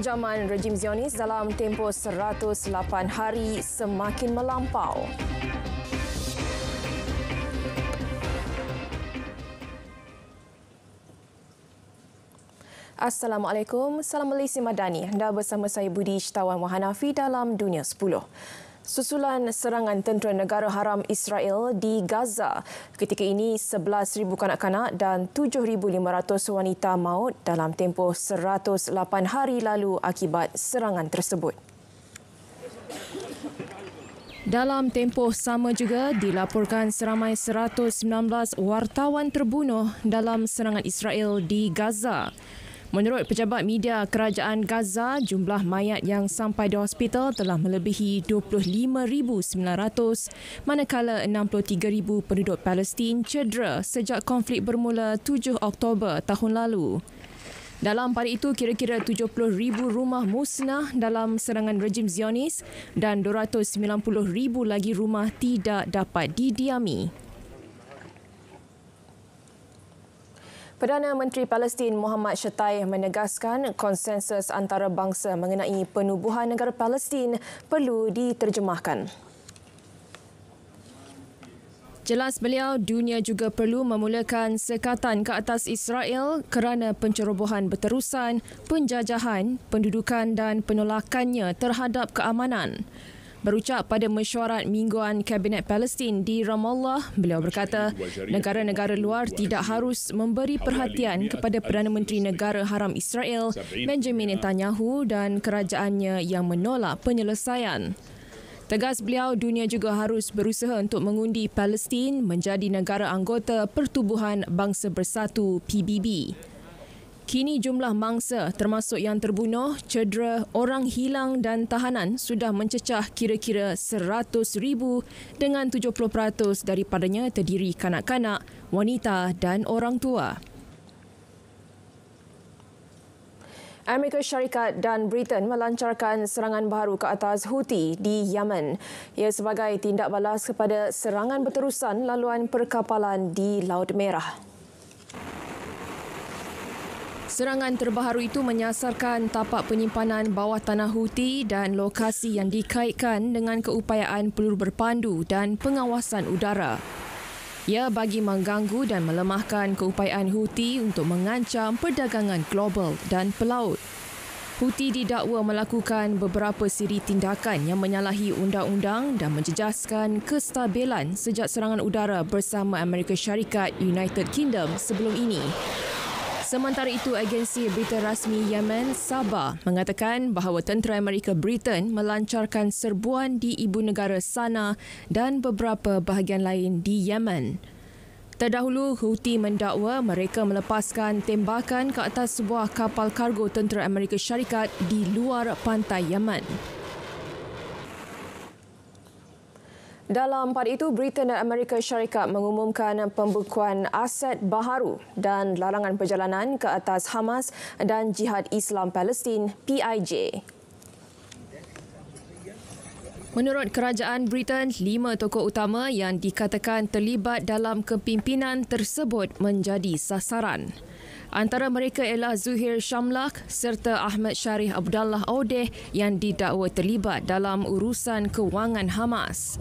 Kekejaman rejim Zionis dalam tempoh 108 hari semakin melampau. Assalamualaikum, salam Malaysia Madani. Anda bersama saya Budi Ishtawan Wahanafi dalam Dunia 10. Susulan serangan tentera negara haram Israel di Gaza, ketika ini 11,000 kanak-kanak dan 7,500 wanita maut dalam tempoh 108 hari lalu akibat serangan tersebut. Dalam tempoh sama juga dilaporkan seramai 119 wartawan terbunuh dalam serangan Israel di Gaza. Menurut pejabat media kerajaan Gaza, jumlah mayat yang sampai di hospital telah melebihi 25,900 manakala 63,000 penduduk Palestin cedera sejak konflik bermula 7 Oktober tahun lalu. Dalam pada itu, kira-kira 70,000 rumah musnah dalam serangan rejim Zionis dan 290,000 lagi rumah tidak dapat didiami. Perdana Menteri Palestin Muhammad Shtayyeh menegaskan konsensus antarabangsa mengenai penubuhan negara Palestin perlu diterjemahkan. Jelas beliau, dunia juga perlu memulakan sekatan ke atas Israel kerana pencerobohan berterusan, penjajahan, pendudukan dan penolakannya terhadap keamanan. Berucap pada mesyuarat mingguan Kabinet Palestin di Ramallah, beliau berkata negara-negara luar tidak harus memberi perhatian kepada Perdana Menteri Negara Haram Israel, Benjamin Netanyahu dan kerajaannya yang menolak penyelesaian. Tegas beliau, dunia juga harus berusaha untuk mengundi Palestin menjadi negara anggota Pertubuhan Bangsa Bersatu PBB. Kini jumlah mangsa termasuk yang terbunuh, cedera, orang hilang dan tahanan sudah mencecah kira-kira 100,000 dengan 70% daripadanya terdiri kanak-kanak, wanita dan orang tua. Amerika Syarikat dan Britain melancarkan serangan baharu ke atas Houthi di Yemen. Ia sebagai tindak balas kepada serangan berterusan laluan perkapalan di Laut Merah. Serangan terbaru itu menyasarkan tapak penyimpanan bawah tanah Houthi dan lokasi yang dikaitkan dengan keupayaan peluru berpandu dan pengawasan udara. Ia bagi mengganggu dan melemahkan keupayaan Houthi untuk mengancam perdagangan global dan pelaut. Houthi didakwa melakukan beberapa siri tindakan yang menyalahi undang-undang dan menjejaskan kestabilan sejak serangan udara bersama Amerika Syarikat United Kingdom sebelum ini. Sementara itu, agensi berita rasmi Yemen, Sabah, mengatakan bahawa tentera Amerika Britain melancarkan serbuan di ibu negara Sanaa dan beberapa bahagian lain di Yemen. Terdahulu, Houthi mendakwa mereka melepaskan tembakan ke atas sebuah kapal kargo tentera Amerika Syarikat di luar pantai Yemen. Dalam pada itu, Britain dan Amerika Syarikat mengumumkan pembekuan aset baharu dan larangan perjalanan ke atas Hamas dan Jihad Islam Palestin (PIJ). Menurut kerajaan Britain, 5 tokoh utama yang dikatakan terlibat dalam kepimpinan tersebut menjadi sasaran. Antara mereka ialah Zuhair Shamlak serta Ahmad Sharif Abdullah Audeh yang didakwa terlibat dalam urusan kewangan Hamas.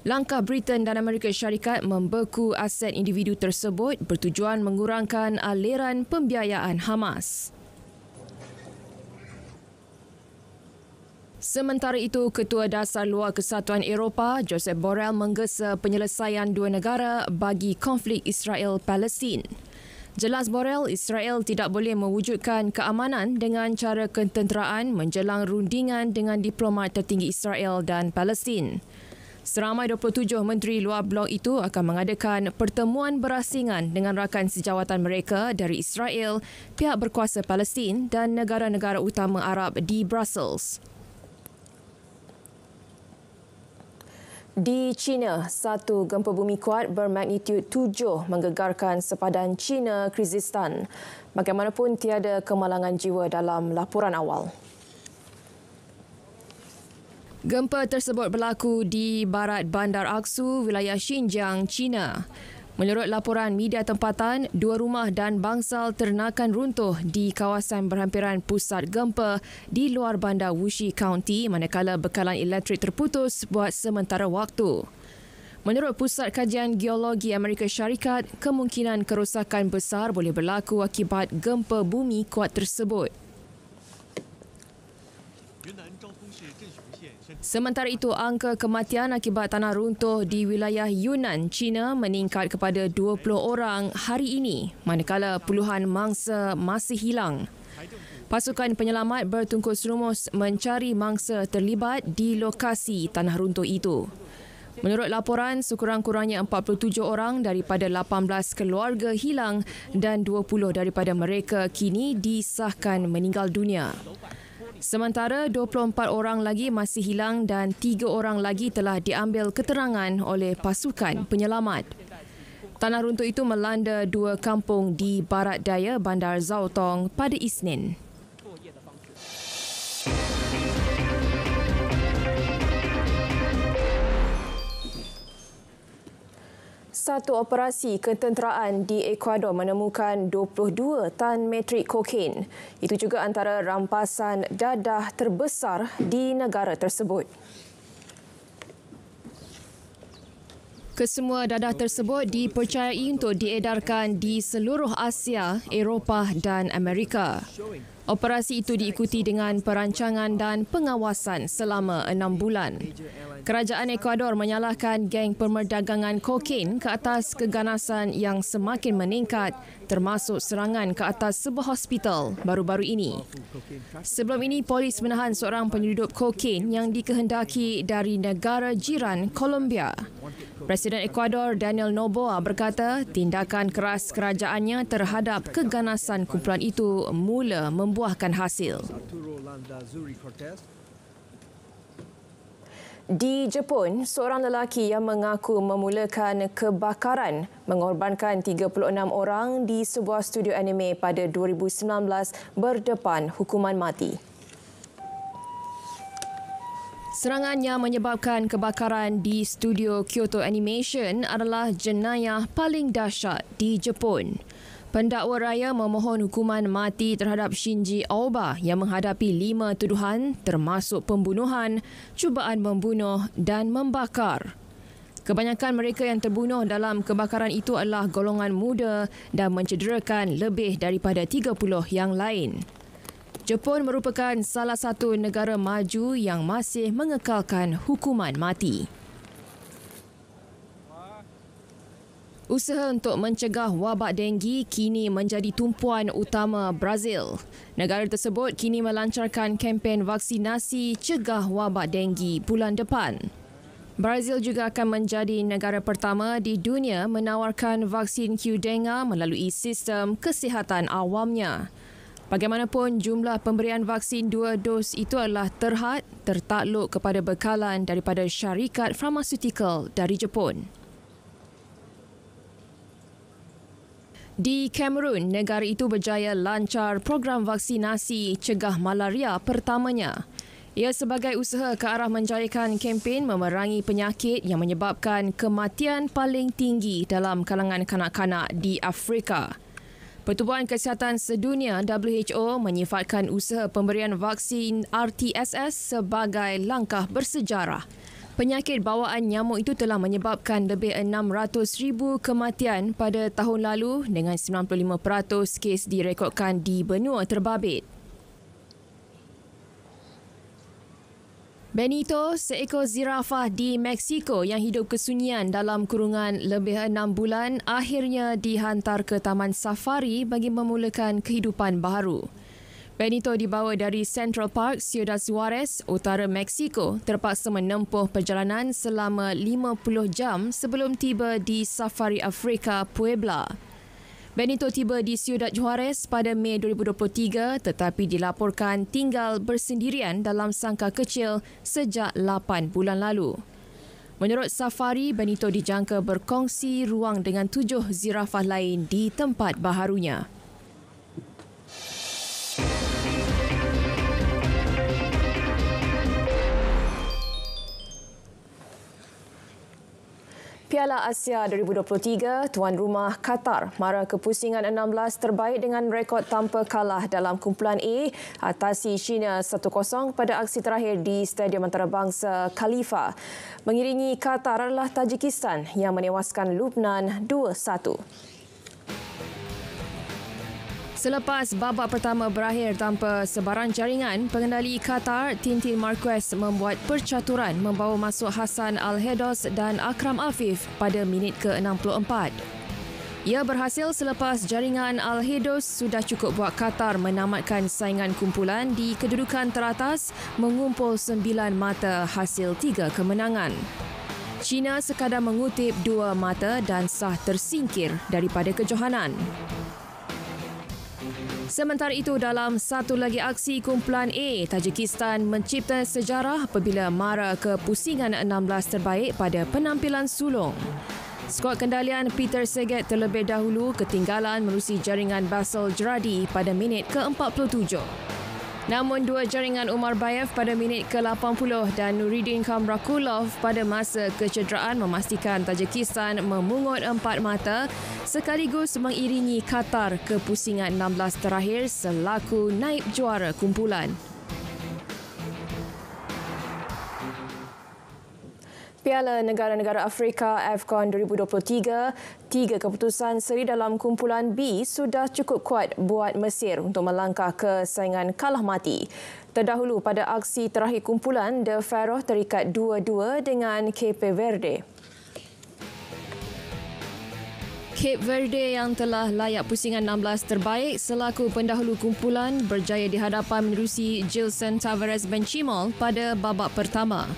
Langkah Britain dan Amerika Syarikat membeku aset individu tersebut bertujuan mengurangkan aliran pembiayaan Hamas. Sementara itu, Ketua Dasar Luar Kesatuan Eropah, Josep Borrell menggesa penyelesaian dua negara bagi konflik Israel-Palestin. Jelas Borrell, Israel tidak boleh mewujudkan keamanan dengan cara ketenteraan menjelang rundingan dengan diplomat tertinggi Israel dan Palestin. Seramai 27 menteri luar blok itu akan mengadakan pertemuan berasingan dengan rakan sejawatan mereka dari Israel, pihak berkuasa Palestin dan negara-negara utama Arab di Brussels. Di China, satu gempa bumi kuat bermagnitud 7 menggegarkan sepadan China, Kyrgyzstan. Bagaimanapun, tiada kemalangan jiwa dalam laporan awal. Gempa tersebut berlaku di barat Bandar Aksu, wilayah Xinjiang, China. Menurut laporan media tempatan, 2 rumah dan bangsal ternakan runtuh di kawasan berhampiran pusat gempa di luar bandar Wuxi County manakala bekalan elektrik terputus buat sementara waktu. Menurut Pusat Kajian Geologi Amerika Syarikat, kemungkinan kerosakan besar boleh berlaku akibat gempa bumi kuat tersebut. Sementara itu, angka kematian akibat tanah runtuh di wilayah Yunnan, China meningkat kepada 20 orang hari ini, manakala puluhan mangsa masih hilang. Pasukan penyelamat bertungkus lumus mencari mangsa terlibat di lokasi tanah runtuh itu. Menurut laporan, sekurang-kurangnya 47 orang daripada 18 keluarga hilang dan 20 daripada mereka kini disahkan meninggal dunia. Sementara 24 orang lagi masih hilang dan 3 orang lagi telah diambil keterangan oleh pasukan penyelamat. Tanah runtuh itu melanda 2 kampung di barat daya Bandar Zaotong pada Isnin. Satu operasi ketenteraan di Ecuador menemukan 22 tan metrik kokain. Itu juga antara rampasan dadah terbesar di negara tersebut. Kesemua dadah tersebut dipercayai untuk diedarkan di seluruh Asia, Eropah dan Amerika. Operasi itu diikuti dengan perancangan dan pengawasan selama 6 bulan. Kerajaan Ecuador menyalahkan geng pemerdagangan kokain ke atas keganasan yang semakin meningkat termasuk serangan ke atas sebuah hospital baru-baru ini. Sebelum ini, polis menahan seorang penyelidup kokain yang dikehendaki dari negara jiran Colombia. Presiden Ecuador Daniel Noboa berkata tindakan keras kerajaannya terhadap keganasan kumpulan itu mula membuahkan hasil. Di Jepun, seorang lelaki yang mengaku memulakan kebakaran mengorbankan 36 orang di sebuah studio anime pada 2019 berdepan hukuman mati. Serangan yang menyebabkan kebakaran di studio Kyoto Animation adalah jenayah paling dahsyat di Jepun. Pendakwa raya memohon hukuman mati terhadap Shinji Aoba yang menghadapi 5 tuduhan termasuk pembunuhan, cubaan membunuh dan membakar. Kebanyakan mereka yang terbunuh dalam kebakaran itu adalah golongan muda dan mencederakan lebih daripada 30 yang lain. Jepun merupakan salah satu negara maju yang masih mengekalkan hukuman mati. Usaha untuk mencegah wabak denggi kini menjadi tumpuan utama Brazil. Negara tersebut kini melancarkan kempen vaksinasi cegah wabak denggi bulan depan. Brazil juga akan menjadi negara pertama di dunia menawarkan vaksin Qdenga melalui sistem kesihatan awamnya. Bagaimanapun, jumlah pemberian vaksin 2 dos itu adalah terhad tertakluk kepada bekalan daripada syarikat farmaseutical dari Jepun. Di Kamerun, negara itu berjaya lancar program vaksinasi cegah malaria pertamanya. Ia sebagai usaha ke arah menjayakan kempen memerangi penyakit yang menyebabkan kematian paling tinggi dalam kalangan kanak-kanak di Afrika. Pertubuhan Kesihatan Sedunia WHO menyifatkan usaha pemberian vaksin RTSS sebagai langkah bersejarah. Penyakit bawaan nyamuk itu telah menyebabkan lebih 600,000 kematian pada tahun lalu dengan 95% kes direkodkan di benua terbabit. Benito, seekor zirafah di Meksiko yang hidup kesunyian dalam kurungan lebih 6 bulan, akhirnya dihantar ke taman safari bagi memulakan kehidupan baharu. Benito dibawa dari Central Park, Ciudad Juarez, utara Meksiko, terpaksa menempuh perjalanan selama 50 jam sebelum tiba di Safari Afrika Puebla. Benito tiba di Ciudad Juarez pada Mei 2023 tetapi dilaporkan tinggal bersendirian dalam sangkar kecil sejak 8 bulan lalu. Menurut Safari, Benito dijangka berkongsi ruang dengan 7 zirafah lain di tempat baharunya. Piala Asia 2023, tuan rumah Qatar mara kepusingan 16 terbaik dengan rekod tanpa kalah dalam kumpulan A atasi China 1-0 pada aksi terakhir di Stadium Antarabangsa Khalifa. Mengiringi Qatar adalah Tajikistan yang menewaskan Lubnan 2-1. Selepas babak pertama berakhir tanpa sebarang jaringan, pengendali Qatar, Tintin Marquez membuat percaturan membawa masuk Hassan Al-Hedos dan Akram Afif pada minit ke-64. Ia berhasil selepas jaringan Al-Hedos sudah cukup buat Qatar menamatkan saingan kumpulan di kedudukan teratas mengumpul 9 mata hasil 3 kemenangan. China sekadar mengutip 2 mata dan sah tersingkir daripada kejohanan. Sementara itu, dalam satu lagi aksi kumpulan A, Tajikistan mencipta sejarah apabila mara ke pusingan 16 terbaik pada penampilan sulung. Skuad kendalian Peter Saget terlebih dahulu ketinggalan menerusi jaringan Basil Jaradi pada minit ke-47. Namun dua jaringan Umar Bayev pada minit ke-80 dan Nuruddin Kamrakulov pada masa kecederaan memastikan Tajikistan memungut 4 mata sekaligus mengiringi Qatar ke pusingan 16 terakhir selaku naib juara kumpulan. Piala Negara-Negara Afrika AFCON 2023, 3 keputusan seri dalam kumpulan B sudah cukup kuat buat Mesir untuk melangkah ke saingan kalah mati. Terdahulu pada aksi terakhir kumpulan, The Pharaoh terikat 2-2 dengan Cape Verde. Cape Verde yang telah layak pusingan 16 terbaik selaku pendahulu kumpulan berjaya di hadapan menerusi Gilson Tavares Benchimol pada babak pertama.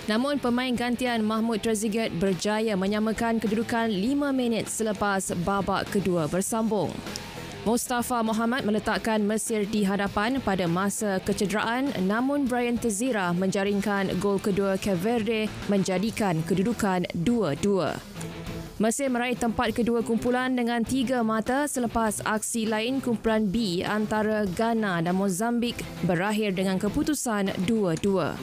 Namun pemain gantian Mahmud Trezeguet berjaya menyamakan kedudukan 5 minit selepas babak kedua bersambung. Mustafa Mohamed meletakkan Mesir di hadapan pada masa kecederaan, namun Brian Tezira menjaringkan gol kedua Cape Verde menjadikan kedudukan 2-2. Mesir meraih tempat kedua kumpulan dengan 3 mata selepas aksi lain kumpulan B antara Ghana dan Mozambik berakhir dengan keputusan 2-2.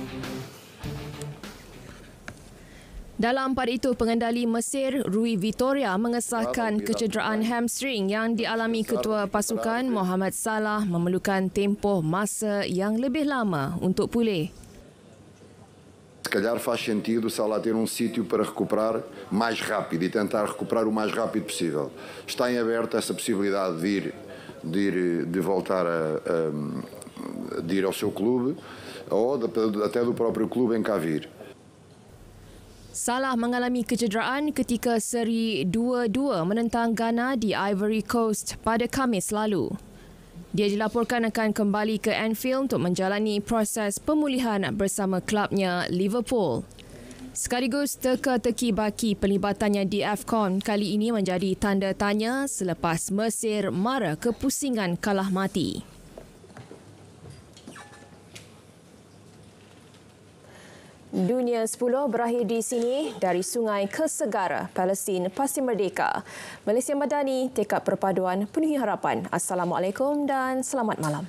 Dalam pada itu, pengendali Mesir, Rui Vitoria, mengesahkan kecederaan hamstring yang dialami ketua pasukan Mohamed Salah memerlukan tempoh masa yang lebih lama untuk pulih. Se calhar faz sentido Salah ter sítio para recuperar mais rápido e tentar recuperar o mais rápido possível. Está em aberto essa possibilidade de voltar de ir ao seu clube ou até do próprio clube em cá vir. Salah mengalami kecederaan ketika seri 2-2 menentang Ghana di Ivory Coast pada Khamis lalu. Dia dilaporkan akan kembali ke Anfield untuk menjalani proses pemulihan bersama klubnya Liverpool. Sekaligus teka-teki baki pelibatan di AFCON kali ini menjadi tanda tanya selepas Mesir mara ke pusingan kalah mati. Dunia 10 berakhir di sini, dari sungai ke segara, Palestin pasti merdeka. Malaysia Madani, tekad perpaduan penuhi harapan. Assalamualaikum dan selamat malam.